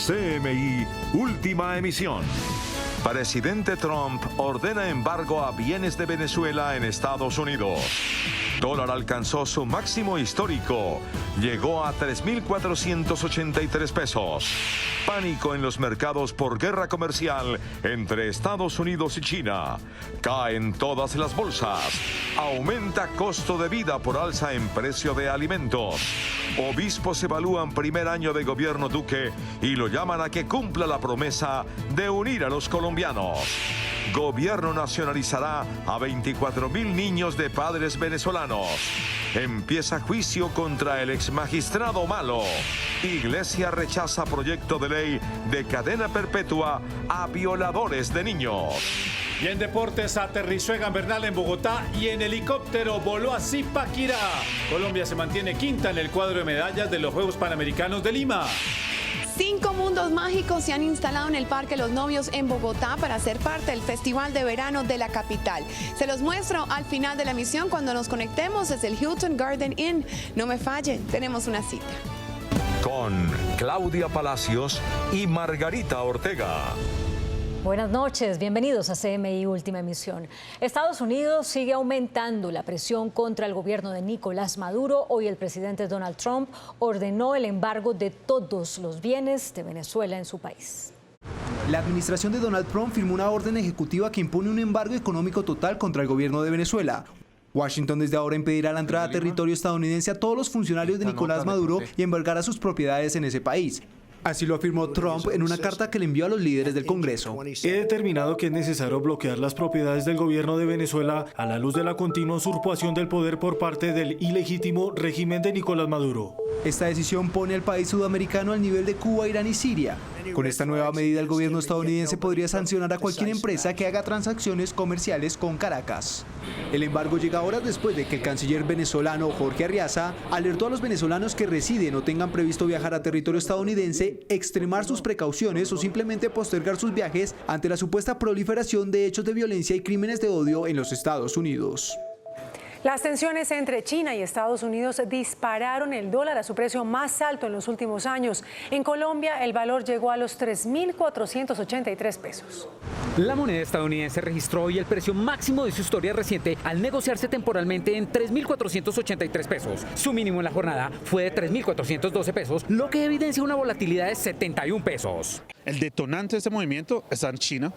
CMI Última Emisión. Presidente Trump ordena embargo a bienes de Venezuela en Estados Unidos. Dólar alcanzó su máximo histórico. Llegó a 3.483 pesos. Pánico en los mercados por guerra comercial entre Estados Unidos y China. Caen todas las bolsas. Aumenta costo de vida por alza en precio de alimentos. Obispos evalúan primer año de gobierno Duque y lo llaman a que cumpla la promesa de unir a los colombianos. Gobierno nacionalizará a 24.000 niños de padres venezolanos. Empieza juicio contra el exmagistrado Malo. Iglesia rechaza proyecto de ley de cadena perpetua a violadores de niños. Y en deportes, aterrizó Egan Bernal en Bogotá y en helicóptero voló a Zipaquirá. Colombia se mantiene quinta en el cuadro de medallas de los Juegos Panamericanos de Lima. 5 mundos mágicos se han instalado en el Parque Los Novios en Bogotá para ser parte del Festival de Verano de la capital. Se los muestro al final de la emisión cuando nos conectemos desde el Hilton Garden Inn. No me fallen, tenemos una cita. Con Claudia Palacios y Margarita Ortega. Buenas noches, bienvenidos a CMI Última Emisión. Estados Unidos sigue aumentando la presión contra el gobierno de Nicolás Maduro. Hoy el presidente Donald Trump ordenó el embargo de todos los bienes de Venezuela en su país. La administración de Donald Trump firmó una orden ejecutiva que impone un embargo económico total contra el gobierno de Venezuela. Washington desde ahora impedirá la entrada a territorio estadounidense a todos los funcionarios de Nicolás Maduro y embargará sus propiedades en ese país. Así lo afirmó Trump en una carta que le envió a los líderes del Congreso. He determinado que es necesario bloquear las propiedades del gobierno de Venezuela a la luz de la continua usurpación del poder por parte del ilegítimo régimen de Nicolás Maduro. Esta decisión pone al país sudamericano al nivel de Cuba, Irán y Siria. Con esta nueva medida, el gobierno estadounidense podría sancionar a cualquier empresa que haga transacciones comerciales con Caracas. El embargo llega horas después de que el canciller venezolano Jorge Arriaza alertó a los venezolanos que residen o tengan previsto viajar a territorio estadounidense, extremar sus precauciones o simplemente postergar sus viajes ante la supuesta proliferación de hechos de violencia y crímenes de odio en los Estados Unidos. Las tensiones entre China y Estados Unidos dispararon el dólar a su precio más alto en los últimos años. En Colombia, el valor llegó a los 3.483 pesos. La moneda estadounidense registró hoy el precio máximo de su historia reciente al negociarse temporalmente en 3.483 pesos. Su mínimo en la jornada fue de 3.412 pesos, lo que evidencia una volatilidad de 71 pesos. El detonante de este movimiento está en China,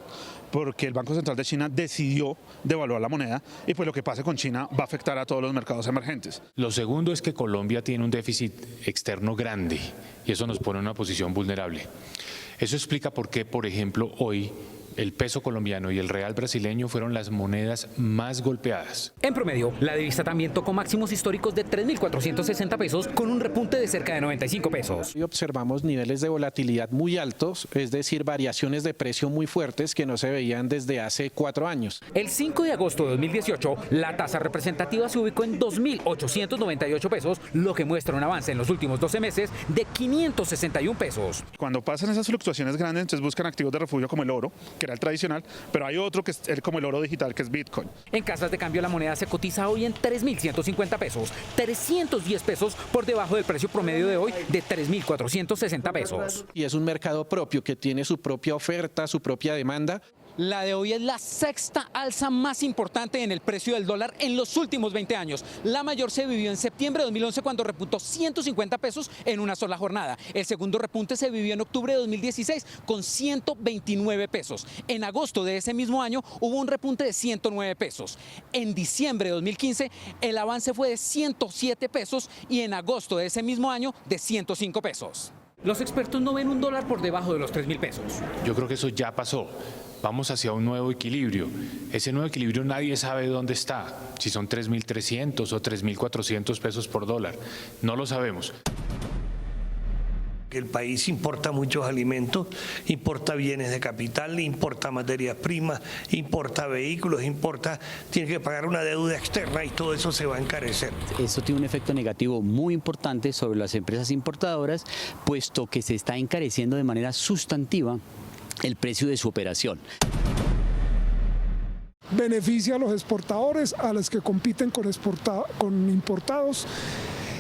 porque el Banco Central de China decidió devaluar la moneda y pues lo que pase con China va a afectar a todos los mercados emergentes. Lo segundo es que Colombia tiene un déficit externo grande y eso nos pone en una posición vulnerable. Eso explica por qué, por ejemplo, hoy el peso colombiano y el real brasileño fueron las monedas más golpeadas. En promedio, la divisa también tocó máximos históricos de 3.460 pesos con un repunte de cerca de 95 pesos. Y observamos niveles de volatilidad muy altos, es decir, variaciones de precio muy fuertes que no se veían desde hace 4 años. El 5 de agosto de 2018, la tasa representativa se ubicó en 2.898 pesos, lo que muestra un avance en los últimos 12 meses de 561 pesos. Cuando pasan esas fluctuaciones grandes, entonces buscan activos de refugio como el oro, que era el tradicional, pero hay otro que es como el oro digital, que es Bitcoin. En casas de cambio, la moneda se cotiza hoy en 3.150 pesos, 310 pesos por debajo del precio promedio de hoy de 3.460 pesos. Y es un mercado propio que tiene su propia oferta, su propia demanda. La de hoy es la sexta alza más importante en el precio del dólar en los últimos 20 años. La mayor se vivió en septiembre de 2011 cuando repuntó 150 pesos en una sola jornada. El segundo repunte se vivió en octubre de 2016 con 129 pesos. En agosto de ese mismo año hubo un repunte de 109 pesos. En diciembre de 2015 el avance fue de 107 pesos y en agosto de ese mismo año de 105 pesos. Los expertos no ven un dólar por debajo de los 3.000 pesos. Yo creo que eso ya pasó. Vamos hacia un nuevo equilibrio. Ese nuevo equilibrio nadie sabe dónde está, si son 3.300 o 3.400 pesos por dólar. No lo sabemos. El país importa muchos alimentos, importa bienes de capital, importa materias primas, importa vehículos, tiene que pagar una deuda externa y todo eso se va a encarecer. Eso tiene un efecto negativo muy importante sobre las empresas importadoras, puesto que se está encareciendo de manera sustantiva el precio de su operación. Beneficia a los exportadores, a los que compiten con importados,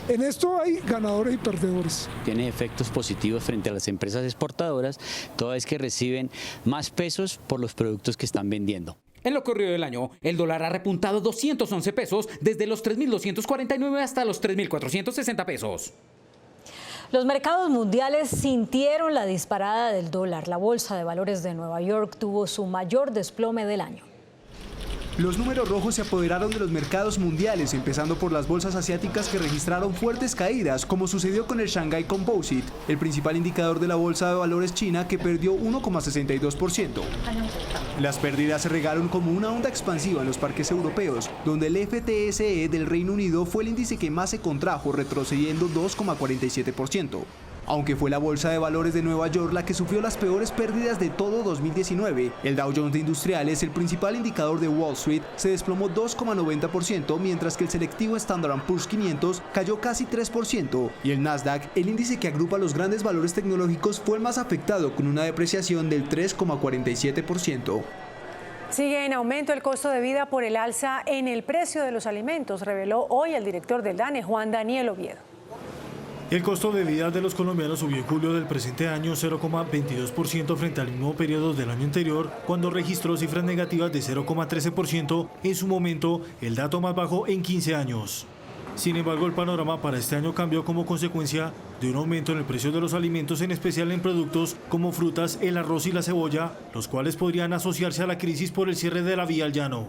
En esto hay ganadores y perdedores. Tiene efectos positivos frente a las empresas exportadoras, toda vez que reciben más pesos por los productos que están vendiendo. En lo corrido del año, el dólar ha repuntado 211 pesos, desde los 3.249 hasta los 3.460 pesos. Los mercados mundiales sintieron la disparada del dólar. La Bolsa de Valores de Nueva York tuvo su mayor desplome del año. Los números rojos se apoderaron de los mercados mundiales, empezando por las bolsas asiáticas que registraron fuertes caídas, como sucedió con el Shanghai Composite, el principal indicador de la Bolsa de Valores china, que perdió 1,62%. Las pérdidas se regaron como una onda expansiva en los parques europeos, donde el FTSE del Reino Unido fue el índice que más se contrajo, retrocediendo 2,47%. Aunque fue la Bolsa de Valores de Nueva York la que sufrió las peores pérdidas de todo 2019, el Dow Jones de Industriales, el principal indicador de Wall Street, se desplomó 2,90%, mientras que el selectivo Standard & Poor's 500 cayó casi 3%, y el Nasdaq, el índice que agrupa los grandes valores tecnológicos, fue el más afectado, con una depreciación del 3,47%. Sigue en aumento el costo de vida por el alza en el precio de los alimentos, reveló hoy el director del DANE, Juan Daniel Oviedo. El costo de vida de los colombianos subió en julio del presente año 0,22% frente al mismo periodo del año anterior, cuando registró cifras negativas de 0,13%, en su momento el dato más bajo en 15 años. Sin embargo, el panorama para este año cambió como consecuencia de un aumento en el precio de los alimentos, en especial en productos como frutas, el arroz y la cebolla, los cuales podrían asociarse a la crisis por el cierre de la vía al llano.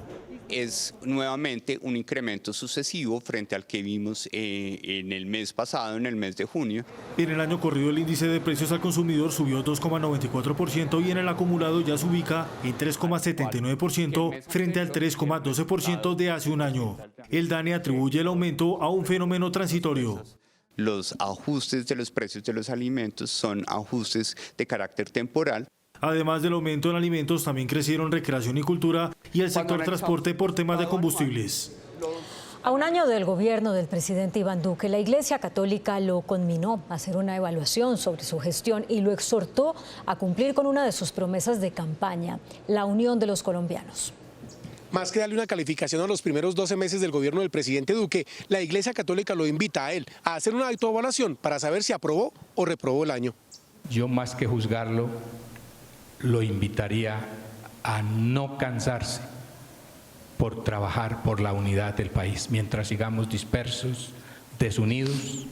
Es nuevamente un incremento sucesivo frente al que vimos en el mes pasado, en el mes de junio. En el año corrido, el índice de precios al consumidor subió 2,94% y en el acumulado ya se ubica en 3,79% frente al 3,12% de hace un año. El DANE atribuye el aumento a un fenómeno transitorio. Los ajustes de los precios de los alimentos son ajustes de carácter temporal. Además del aumento en alimentos, también crecieron recreación y cultura y el sector transporte por temas de combustibles. A un año del gobierno del presidente Iván Duque, la Iglesia Católica lo conminó a hacer una evaluación sobre su gestión y lo exhortó a cumplir con una de sus promesas de campaña, la unión de los colombianos. Más que darle una calificación a los primeros 12 meses del gobierno del presidente Duque, la Iglesia Católica lo invita a él a hacer una autoevaluación para saber si aprobó o reprobó el año. Yo, más que juzgarlo, lo invitaría a no cansarse por trabajar por la unidad del país. Mientras sigamos dispersos, desunidos,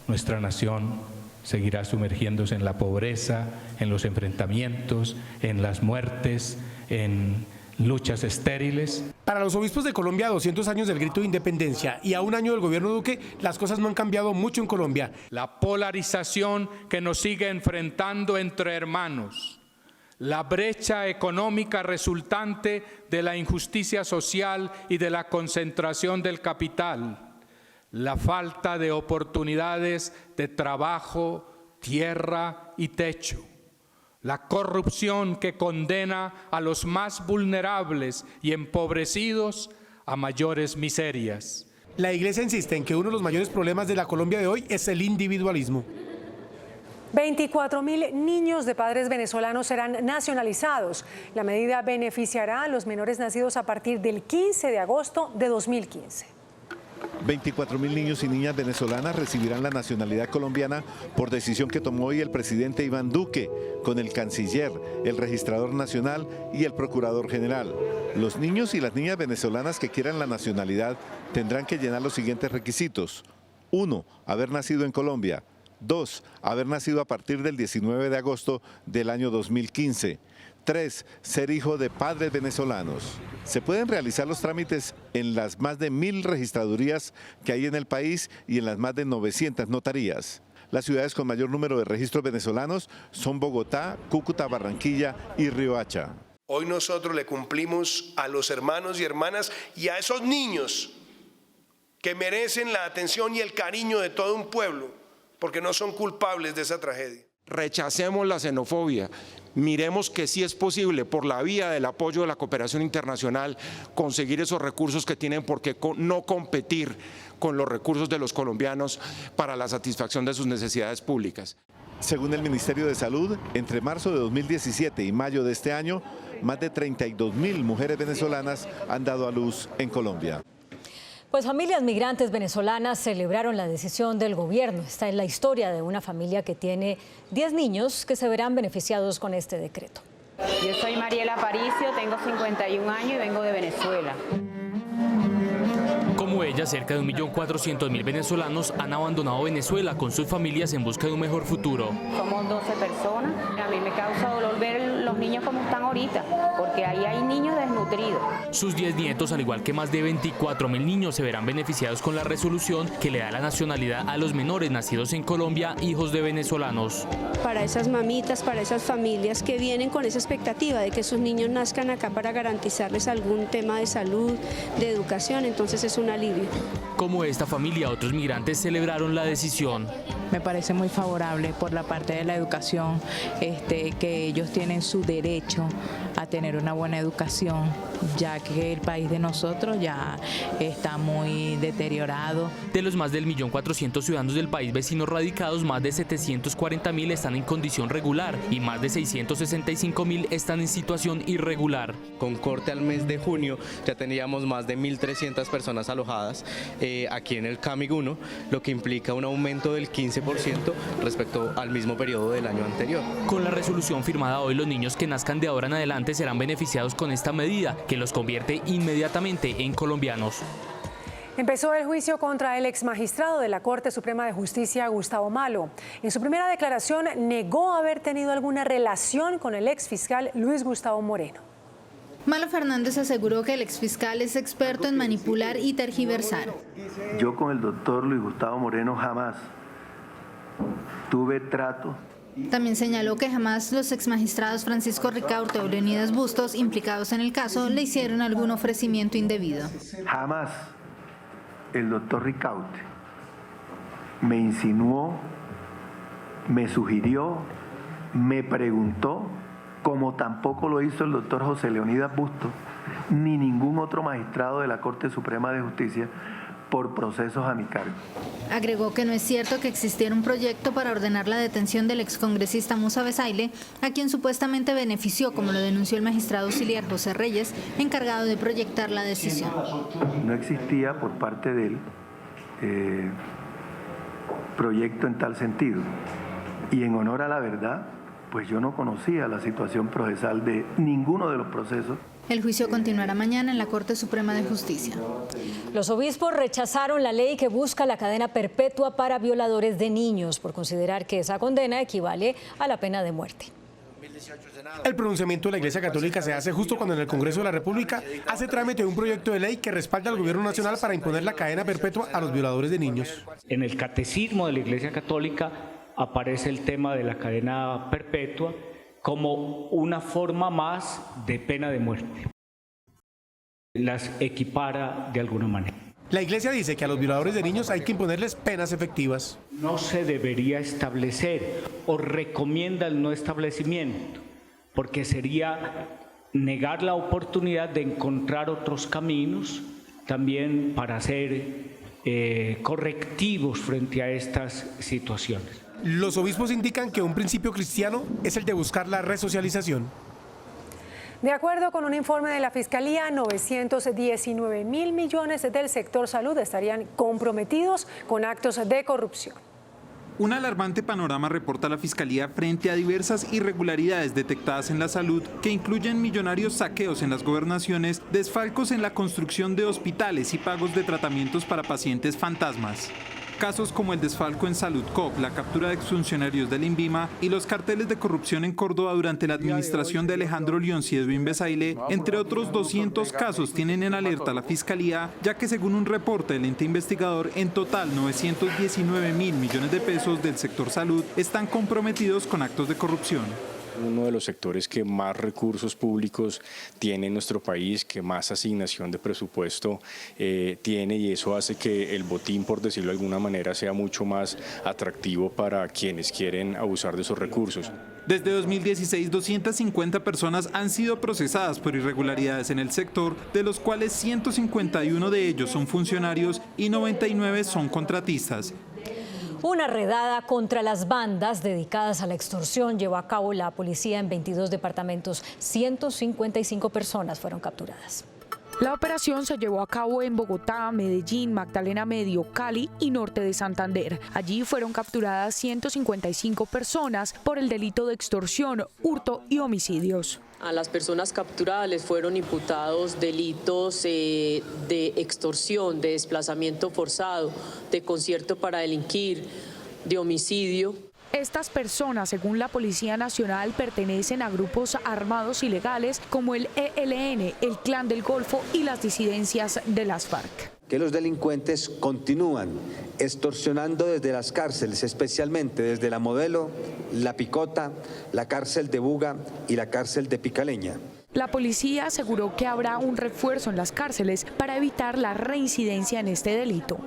nuestra nación seguirá sumergiéndose en la pobreza, en los enfrentamientos, en las muertes, en luchas estériles. Para los obispos de Colombia, 200 años del grito de independencia y a un año del gobierno Duque, las cosas no han cambiado mucho en Colombia. La polarización que nos sigue enfrentando entre hermanos, la brecha económica resultante de la injusticia social y de la concentración del capital, la falta de oportunidades de trabajo, tierra y techo, la corrupción que condena a los más vulnerables y empobrecidos a mayores miserias. La Iglesia insiste en que uno de los mayores problemas de la Colombia de hoy es el individualismo. 24.000 niños de padres venezolanos serán nacionalizados. La medida beneficiará a los menores nacidos a partir del 15 de agosto de 2015. 24.000 niños y niñas venezolanas recibirán la nacionalidad colombiana por decisión que tomó hoy el presidente Iván Duque con el canciller, el registrador nacional y el procurador general. Los niños y las niñas venezolanas que quieran la nacionalidad tendrán que llenar los siguientes requisitos. 1. Haber nacido en Colombia. 2. Haber nacido a partir del 19 de agosto del año 2015. 3. Ser hijo de padres venezolanos. Se pueden realizar los trámites en las más de 1.000 registradurías que hay en el país y en las más de 900 notarías. Las ciudades con mayor número de registros venezolanos son Bogotá, Cúcuta, Barranquilla y Riohacha. Hoy nosotros le cumplimos a los hermanos y hermanas y a esos niños que merecen la atención y el cariño de todo un pueblo, porque no son culpables de esa tragedia. Rechacemos la xenofobia, miremos que sí es posible por la vía del apoyo de la cooperación internacional conseguir esos recursos que tienen por qué no competir con los recursos de los colombianos para la satisfacción de sus necesidades públicas. Según el Ministerio de Salud, entre marzo de 2017 y mayo de este año, más de 32.000 mujeres venezolanas han dado a luz en Colombia. Pues familias migrantes venezolanas celebraron la decisión del gobierno. Esta es la historia de una familia que tiene 10 niños que se verán beneficiados con este decreto. Yo soy Mariela Aparicio, tengo 51 años y vengo de Venezuela. Como ella, cerca de 1.400.000 venezolanos han abandonado Venezuela con sus familias en busca de un mejor futuro. Somos 12 personas. A mí me causa dolor ver los niños como están ahorita, porque ahí hay niños desnutridos. Sus 10 nietos, al igual que más de 24.000 niños, se verán beneficiados con la resolución que le da la nacionalidad a los menores nacidos en Colombia, hijos de venezolanos. Para esas mamitas, para esas familias que vienen con esa expectativa de que sus niños nazcan acá para garantizarles algún tema de salud, de educación, entonces es un alivio. Como esta familia, otros migrantes celebraron la decisión. Me parece muy favorable por la parte de la educación, que ellos tienen su derecho a tener una buena educación, ya que el país de nosotros ya está muy deteriorado. De los más del 1.400.000 ciudadanos del país vecinos radicados, más de 740.000 están en condición regular y más de 665.000 están en situación irregular. Con corte al mes de junio ya teníamos más de 1.300 personas alojadas aquí en el CAMIG 1, lo que implica un aumento del 15% respecto al mismo periodo del año anterior. Con la resolución firmada hoy, los niños que nazcan de ahora en adelante serán beneficiados con esta medida, que los convierte inmediatamente en colombianos. Empezó el juicio contra el exmagistrado de la Corte Suprema de Justicia, Gustavo Malo. En su primera declaración negó haber tenido alguna relación con el exfiscal Luis Gustavo Moreno. Malo Fernández aseguró que el exfiscal es experto en manipular y tergiversar. Yo con el doctor Luis Gustavo Moreno jamás tuve trato. También señaló que jamás los exmagistrados Francisco Ricaurte o Leonidas Bustos, implicados en el caso, le hicieron algún ofrecimiento indebido. Jamás el doctor Ricaurte me insinuó, me sugirió, me preguntó, como tampoco lo hizo el doctor José Leonidas Bustos, ni ningún otro magistrado de la Corte Suprema de Justicia, por procesos a mi cargo. Agregó que no es cierto que existiera un proyecto para ordenar la detención del excongresista Musa Besaile, a quien supuestamente benefició, como lo denunció el magistrado auxiliar José Reyes, encargado de proyectar la decisión. No existía por parte de él proyecto en tal sentido. Y en honor a la verdad, pues yo no conocía la situación procesal de ninguno de los procesos. El juicio continuará mañana en la Corte Suprema de Justicia. Los obispos rechazaron la ley que busca la cadena perpetua para violadores de niños por considerar que esa condena equivale a la pena de muerte. El pronunciamiento de la Iglesia Católica se hace justo cuando en el Congreso de la República hace trámite un proyecto de ley que respalda al Gobierno Nacional para imponer la cadena perpetua a los violadores de niños. En el Catecismo de la Iglesia Católica aparece el tema de la cadena perpetua como una forma más de pena de muerte. Las equipara de alguna manera. La Iglesia dice que a los violadores de niños hay que imponerles penas efectivas. No se debería establecer o recomienda el no establecimiento, porque sería negar la oportunidad de encontrar otros caminos también para ser correctivos frente a estas situaciones. Los obispos indican que un principio cristiano es el de buscar la resocialización. De acuerdo con un informe de la Fiscalía, 919.000 millones del sector salud estarían comprometidos con actos de corrupción. Un alarmante panorama reporta la Fiscalía frente a diversas irregularidades detectadas en la salud que incluyen millonarios saqueos en las gobernaciones, desfalcos en la construcción de hospitales y pagos de tratamientos para pacientes fantasmas. Casos como el desfalco en Saludcop, la captura de exfuncionarios del INVIMA y los carteles de corrupción en Córdoba durante la administración de Alejandro Leoncio y Edwin Besaile, entre otros 200 casos, tienen en alerta a la Fiscalía, ya que según un reporte del ente investigador, en total 919.000 millones de pesos del sector salud están comprometidos con actos de corrupción. Uno de los sectores que más recursos públicos tiene en nuestro país, que más asignación de presupuesto tiene, y eso hace que el botín, por decirlo de alguna manera, sea mucho más atractivo para quienes quieren abusar de esos recursos. Desde 2016, 250 personas han sido procesadas por irregularidades en el sector, de los cuales 151 de ellos son funcionarios y 99 son contratistas. Una redada contra las bandas dedicadas a la extorsión llevó a cabo la policía en 22 departamentos. 155 personas fueron capturadas. La operación se llevó a cabo en Bogotá, Medellín, Magdalena Medio, Cali y norte de Santander. Allí fueron capturadas 155 personas por el delito de extorsión, hurto y homicidios. A las personas capturadas les fueron imputados delitos de extorsión, de desplazamiento forzado, de concierto para delinquir, de homicidio. Estas personas, según la Policía Nacional, pertenecen a grupos armados ilegales como el ELN, el Clan del Golfo y las disidencias de las FARC. Que los delincuentes continúan extorsionando desde las cárceles, especialmente desde la Modelo, la Picota, la cárcel de Buga y la cárcel de Picaleña. La policía aseguró que habrá un refuerzo en las cárceles para evitar la reincidencia en este delito.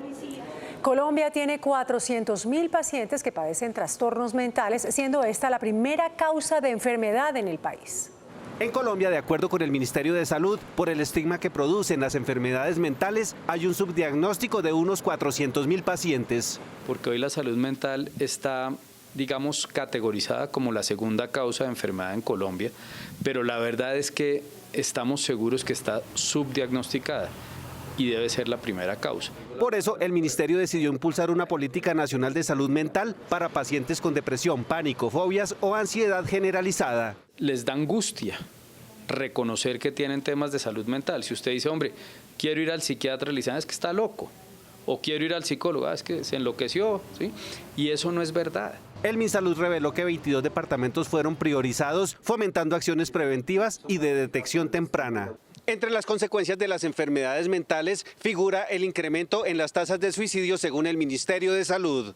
Colombia tiene 400.000 pacientes que padecen trastornos mentales, siendo esta la primera causa de enfermedad en el país. En Colombia, de acuerdo con el Ministerio de Salud, por el estigma que producen las enfermedades mentales, hay un subdiagnóstico de unos 400.000 pacientes. Porque hoy la salud mental está, digamos, categorizada como la segunda causa de enfermedad en Colombia, pero la verdad es que estamos seguros que está subdiagnosticada y debe ser la primera causa. Por eso, el Ministerio decidió impulsar una política nacional de salud mental para pacientes con depresión, pánico, fobias o ansiedad generalizada. Les da angustia reconocer que tienen temas de salud mental. Si usted dice, hombre, quiero ir al psiquiatra, le dicen, es que está loco. O quiero ir al psicólogo, es que se enloqueció, ¿sí? Y eso no es verdad. El MinSalud reveló que 22 departamentos fueron priorizados, fomentando acciones preventivas y de detección temprana. Entre las consecuencias de las enfermedades mentales figura el incremento en las tasas de suicidio según el Ministerio de Salud.